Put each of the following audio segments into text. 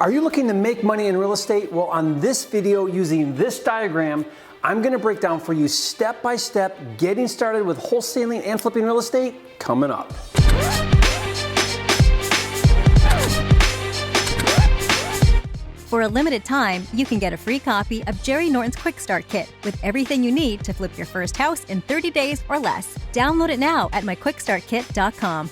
Are you looking to make money in real estate? Well, on this video using this diagram, I'm gonna break down for you step by step getting started with wholesaling and flipping real estate coming up. For a limited time, you can get a free copy of Jerry Norton's Quick Start Kit with everything you need to flip your first house in 30 days or less. Download it now at myquickstartkit.com.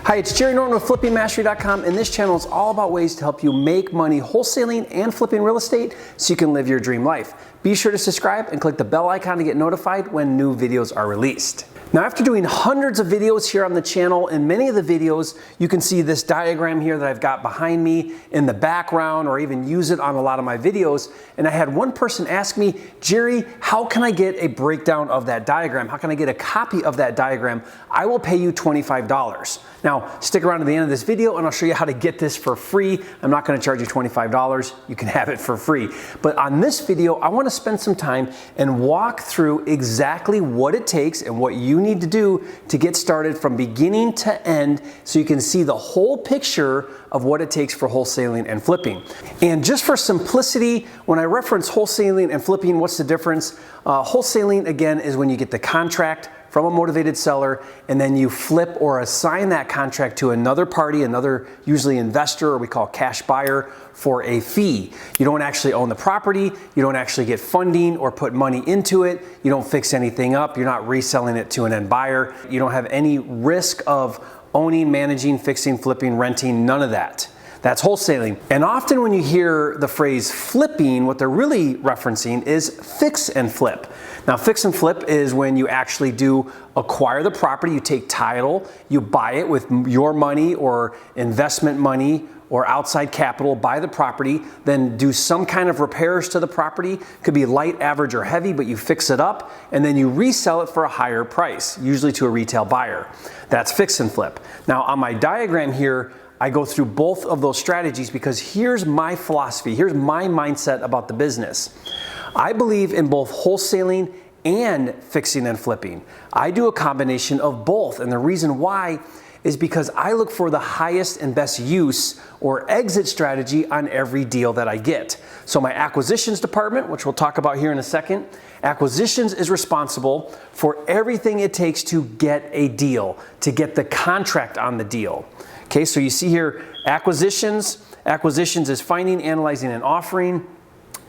Hi, it's Jerry Norton with FlippingMastery.com, and this channel is all about ways to help you make money wholesaling and flipping real estate so you can live your dream life. Be sure to subscribe and click the bell icon to get notified when new videos are released. Now, after doing hundreds of videos here on the channel, in many of the videos, you can see this diagram here that I've got behind me in the background, or even use it on a lot of my videos. And I had one person ask me, Jerry, how can I get a breakdown of that diagram? How can I get a copy of that diagram? I will pay you $25. Now, stick around to the end of this video and I'll show you how to get this for free. I'm not gonna charge you $25. You can have it for free. But on this video, I wanna spend some time and walk through exactly what it takes and what you need to do to get started from beginning to end so you can see the whole picture of what it takes for wholesaling and flipping. And just for simplicity, when I reference wholesaling and flipping, what's the difference? Wholesaling, again, is when you get the contract from a motivated seller and then you flip or assign that contract to another party, another usually investor, or we call cash buyer, for a fee. You don't actually own the property, you don't actually get funding or put money into it, you don't fix anything up, you're not reselling it to an end buyer, you don't have any risk of owning, managing, fixing, flipping, renting, none of that. That's wholesaling. And often when you hear the phrase flipping, what they're really referencing is fix and flip. Now, fix and flip is when you actually do acquire the property, you take title, you buy it with your money or investment money or outside capital, buy the property, then do some kind of repairs to the property. Could be light, average, or heavy, but you fix it up and then you resell it for a higher price, usually to a retail buyer. That's fix and flip. Now, on my diagram here, I go through both of those strategies because here's my philosophy, here's my mindset about the business. I believe in both wholesaling and fixing and flipping. I do a combination of both, and the reason why is because I look for the highest and best use or exit strategy on every deal that I get. So my acquisitions department, which we'll talk about here in a second, acquisitions is responsible for everything it takes to get a deal, to get the contract on the deal. Okay, so you see here, acquisitions is finding, analyzing, and offering.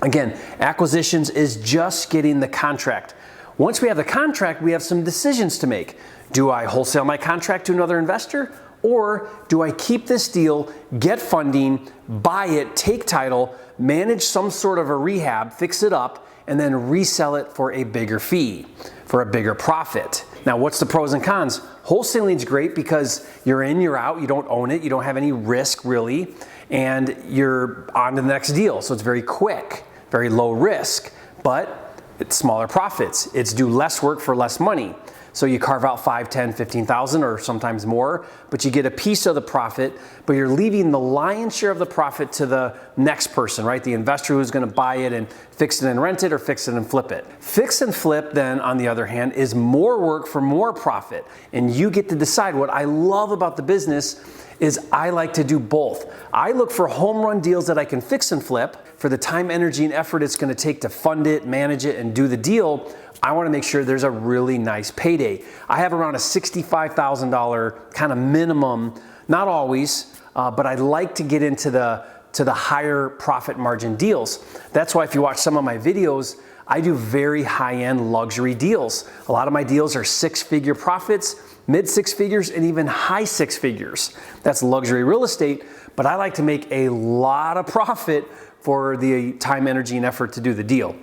Again, acquisitions is just getting the contract. Once we have the contract, we have some decisions to make. Do I wholesale my contract to another investor? Or do I keep this deal, get funding, buy it, take title, manage some sort of a rehab, fix it up, and then resell it for a bigger fee, for a bigger profit? Now, what's the pros and cons? Wholesaling is great because you're in, you're out, you don't own it, you don't have any risk really, and you're on to the next deal. So it's very quick, very low risk, but it's smaller profits. It's do less work for less money. So you carve out 5, 10, 15,000 or sometimes more, but you get a piece of the profit, but you're leaving the lion's share of the profit to the next person, right? The investor who's gonna buy it and fix it and rent it or fix it and flip it. Fix and flip then, on the other hand, is more work for more profit. And you get to decide. What I love about the business is I like to do both. I look for home run deals that I can fix and flip for the time, energy, and effort it's gonna take to fund it, manage it, and do the deal. I wanna make sure there's a really nice payday. I have around a $65,000 kind of minimum, not always, but I like to get into the higher profit margin deals. That's why if you watch some of my videos, I do very high-end luxury deals. A lot of my deals are six-figure profits, mid-six figures, and even high six figures. That's luxury real estate, but I like to make a lot of profit for the time, energy, and effort to do the deal.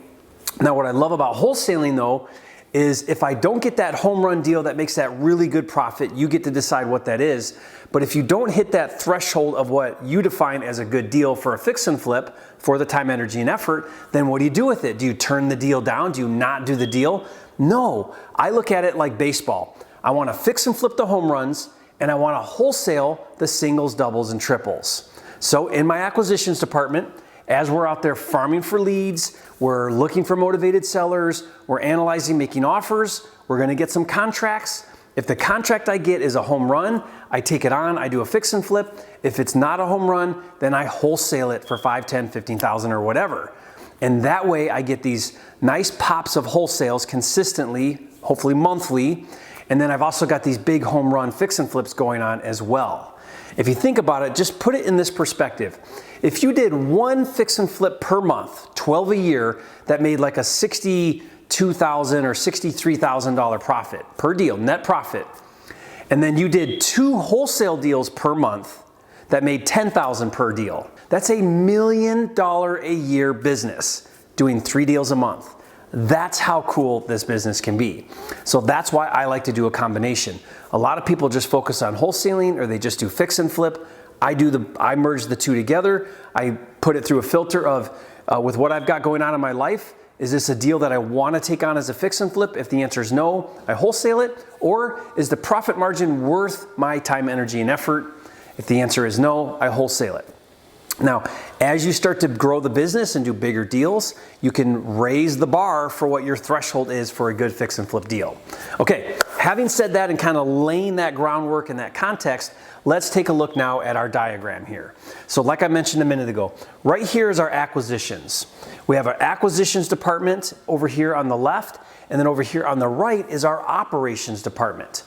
Now, what I love about wholesaling though, is if I don't get that home run deal that makes that really good profit, you get to decide what that is. But if you don't hit that threshold of what you define as a good deal for a fix and flip for the time, energy, and effort, then what do you do with it? Do you turn the deal down? Do you not do the deal? No, I look at it like baseball. I want to fix and flip the home runs and I want to wholesale the singles, doubles, and triples. So in my acquisitions department, as we're out there farming for leads, we're looking for motivated sellers, we're analyzing, making offers, we're gonna get some contracts, If the contract I get is a home run, I take it on, I do a fix and flip. If it's not a home run, then I wholesale it for 5, 10, 15,000 or whatever. And that way I get these nice pops of wholesales consistently, hopefully monthly. And then I've also got these big home run fix and flips going on as well. If you think about it, just put it in this perspective. If you did one fix and flip per month, 12 a year, that made like a $62,000 or $63,000 profit per deal, net profit. And then you did 2 wholesale deals per month that made $10,000 per deal. That's $1 million a year business doing 3 deals a month. That's how cool this business can be. So that's why I like to do a combination. A lot of people just focus on wholesaling or they just do fix and flip. I merge the two together. I put it through a filter of, with what I've got going on in my life, is this a deal that I want to take on as a fix and flip? If the answer is no, I wholesale it. Or is the profit margin worth my time, energy, and effort? If the answer is no, I wholesale it. Now, as you start to grow the business and do bigger deals, you can raise the bar for what your threshold is for a good fix and flip deal. Okay, having said that and kind of laying that groundwork and that context, let's take a look now at our diagram here. So like I mentioned a minute ago, right here is our acquisitions. We have our acquisitions department over here on the left, and then over here on the right is our operations department.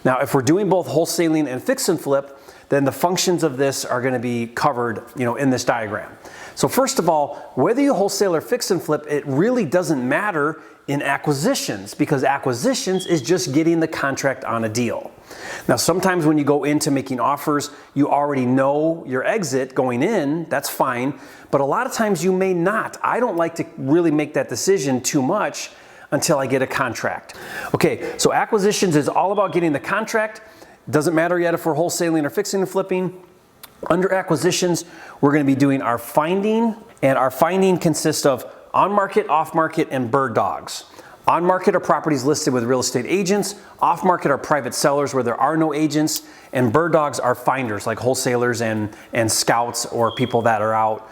Now, if we're doing both wholesaling and fix and flip, then the functions of this are going to be covered, in this diagram. So first of all, whether you wholesale or fix and flip, it really doesn't matter in acquisitions, because acquisitions is just getting the contract on a deal. Now, sometimes when you go into making offers, you already know your exit going in, that's fine, but a lot of times you may not. I don't like to really make that decision too much until I get a contract. Okay, so acquisitions is all about getting the contract. Doesn't matter yet if we're wholesaling or fixing and flipping. Under acquisitions, we're going to be doing our finding, and our finding consists of on-market, off-market, and bird dogs. On-market are properties listed with real estate agents. Off-market are private sellers where there are no agents. And bird dogs are finders, like wholesalers and scouts or people that are out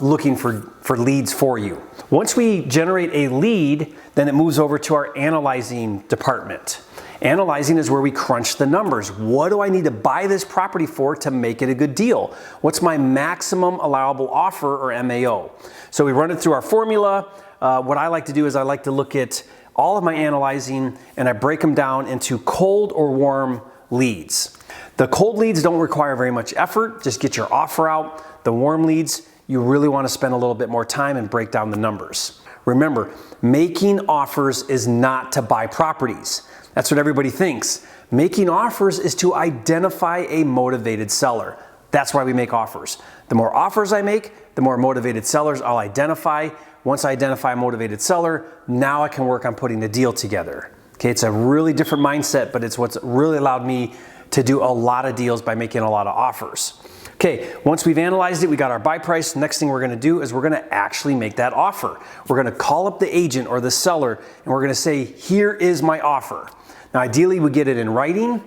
looking for leads for you. Once we generate a lead, then it moves over to our analyzing department. Analyzing is where we crunch the numbers. What do I need to buy this property for to make it a good deal? What's my maximum allowable offer, or MAO? So we run it through our formula. What I like to do is I like to look at all of my analyzing and I break them down into cold or warm leads. The cold leads don't require very much effort. Just get your offer out. The warm leads, you really want to spend a little bit more time and break down the numbers. Remember, making offers is not to buy properties. That's what everybody thinks. Making offers is to identify a motivated seller. That's why we make offers. The more offers I make, the more motivated sellers I'll identify. Once I identify a motivated seller, now I can work on putting the deal together. Okay, it's a really different mindset, but it's what's really allowed me to do a lot of deals by making a lot of offers. Okay, once we've analyzed it, we got our buy price. Next thing we're gonna do is we're gonna actually make that offer. We're gonna call up the agent or the seller and we're gonna say, here is my offer. Now, ideally we get it in writing,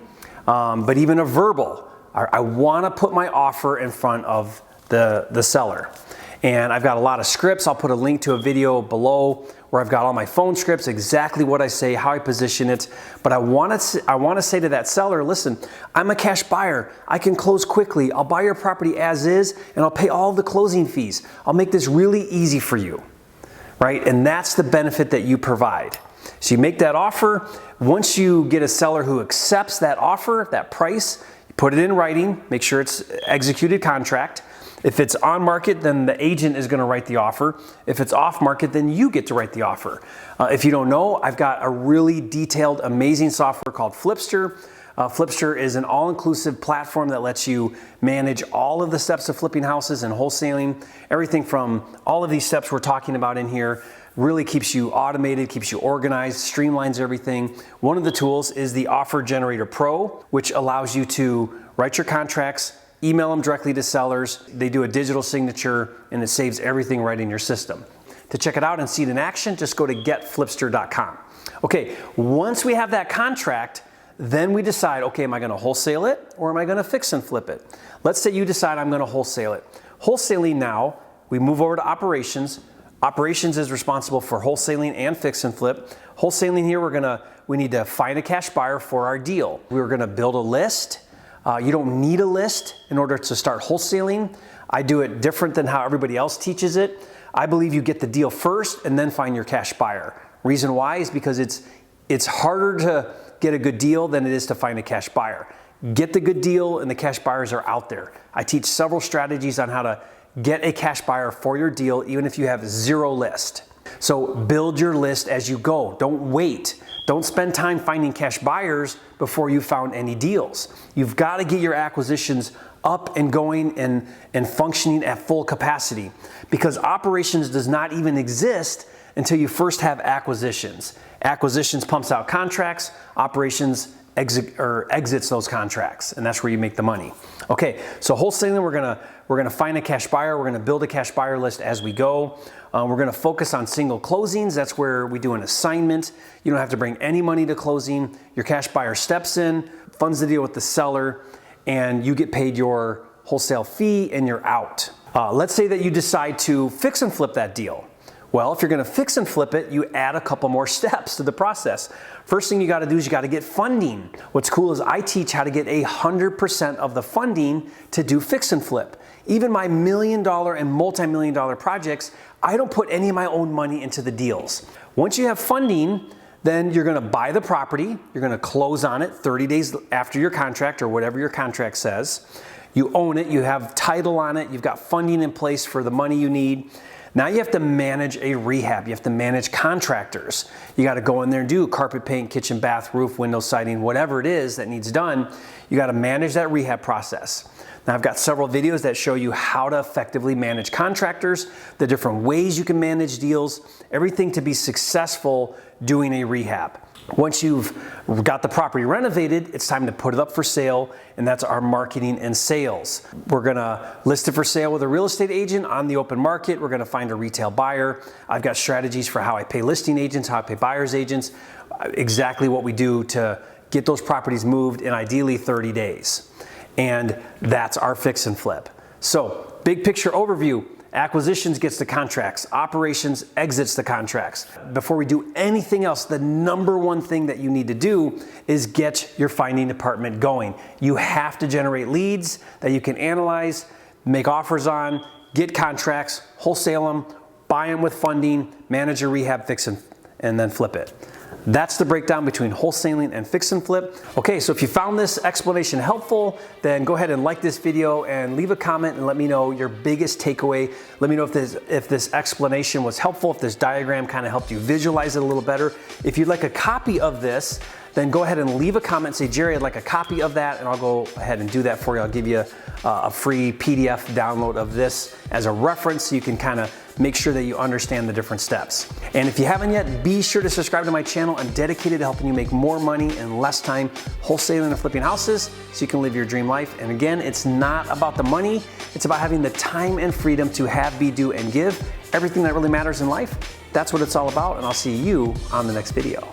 but even a verbal. I wanna put my offer in front of the seller. And I've got a lot of scripts. I'll put a link to a video below where I've got all my phone scripts, exactly what I say, how I position it. But I want to say to that seller, listen, I'm a cash buyer. I can close quickly. I'll buy your property as is, and I'll pay all the closing fees. I'll make this really easy for you, right? And that's the benefit that you provide. So you make that offer. Once you get a seller who accepts that offer, that price, you put it in writing, make sure it's executed contract. If it's on market, then the agent is going to write the offer. If it's off market, then you get to write the offer. If you don't know, I've got a really detailed, amazing software called FLIPSTER. FLIPSTER is an all-inclusive platform that lets you manage all of the steps of flipping houses and wholesaling. Everything from all of these steps we're talking about in here really keeps you automated, keeps you organized, streamlines everything. One of the tools is the Offer Generator Pro, which allows you to write your contracts, email them directly to sellers. They do a digital signature and it saves everything right in your system. To check it out and see it in action, just go to getflipster.com. Okay, once we have that contract, then we decide, okay, am I gonna wholesale it or am I gonna fix and flip it? Let's say you decide I'm gonna wholesale it. Wholesaling now, we move over to operations. Operations is responsible for wholesaling and fix and flip. Wholesaling here, we need to find a cash buyer for our deal. We're gonna build a list. You don't need a list in order to start wholesaling. I do it different than how everybody else teaches it. I believe you get the deal first and then find your cash buyer. Reason why is because it's harder to get a good deal than it is to find a cash buyer. Get the good deal and the cash buyers are out there. I teach several strategies on how to get a cash buyer for your deal, even if you have zero list. So build your list as you go. Don't wait. Don't spend time finding cash buyers before you found any deals. You've got to get your acquisitions up and going and functioning at full capacity, because operations does not even exist until you first have acquisitions. Acquisitions pumps out contracts, operations exits those contracts, and that's where you make the money. Okay, so wholesaling, we're gonna find a cash buyer, we're gonna build a cash buyer list as we go. We're gonna focus on single closings. That's where we do an assignment. You don't have to bring any money to closing. Your cash buyer steps in, funds the deal with the seller, and you get paid your wholesale fee and you're out. Let's say that you decide to fix and flip that deal. Well, if you're gonna fix and flip it, you add a couple more steps to the process. First thing you gotta do is you gotta get funding. What's cool is I teach how to get 100% of the funding to do fix and flip. Even my $1 million and multi-million dollar projects, I don't put any of my own money into the deals. Once you have funding, then you're gonna buy the property, you're gonna close on it 30 days after your contract or whatever your contract says. You own it, you have title on it, you've got funding in place for the money you need. Now you have to manage a rehab. You have to manage contractors. You got to go in there and do carpet paint, kitchen, bath, roof, window siding, whatever it is that needs done. You got to manage that rehab process. Now I've got several videos that show you how to effectively manage contractors, the different ways you can manage deals, everything to be successful doing a rehab. Once you've got the property renovated, it's time to put it up for sale, and that's our marketing and sales. We're gonna list it for sale with a real estate agent on the open market. We're gonna find a retail buyer. I've got strategies for how I pay listing agents, how I pay buyer's agents, exactly what we do to get those properties moved in ideally 30 days. And that's our fix and flip. So, big picture overview. Acquisitions gets the contracts, operations exits the contracts. Before we do anything else, the number one thing that you need to do is get your finding department going. You have to generate leads that you can analyze, make offers on, get contracts, wholesale them, buy them with funding, manage your rehab, fix and then flip it. That's the breakdown between wholesaling and fix and flip. Okay, so if you found this explanation helpful, then go ahead and like this video and leave a comment and let me know your biggest takeaway. Let me know if this explanation was helpful, if this diagram kind of helped you visualize it a little better. If you'd like a copy of this, then go ahead and leave a comment, say, Jerry, I'd like a copy of that, and I'll go ahead and do that for you. I'll give you a free PDF download of this as a reference so you can kind of make sure that you understand the different steps. And if you haven't yet, be sure to subscribe to my channel. I'm dedicated to helping you make more money in less time wholesaling and flipping houses so you can live your dream life. And again, it's not about the money, it's about having the time and freedom to have, be, do, and give. Everything that really matters in life, that's what it's all about, and I'll see you on the next video.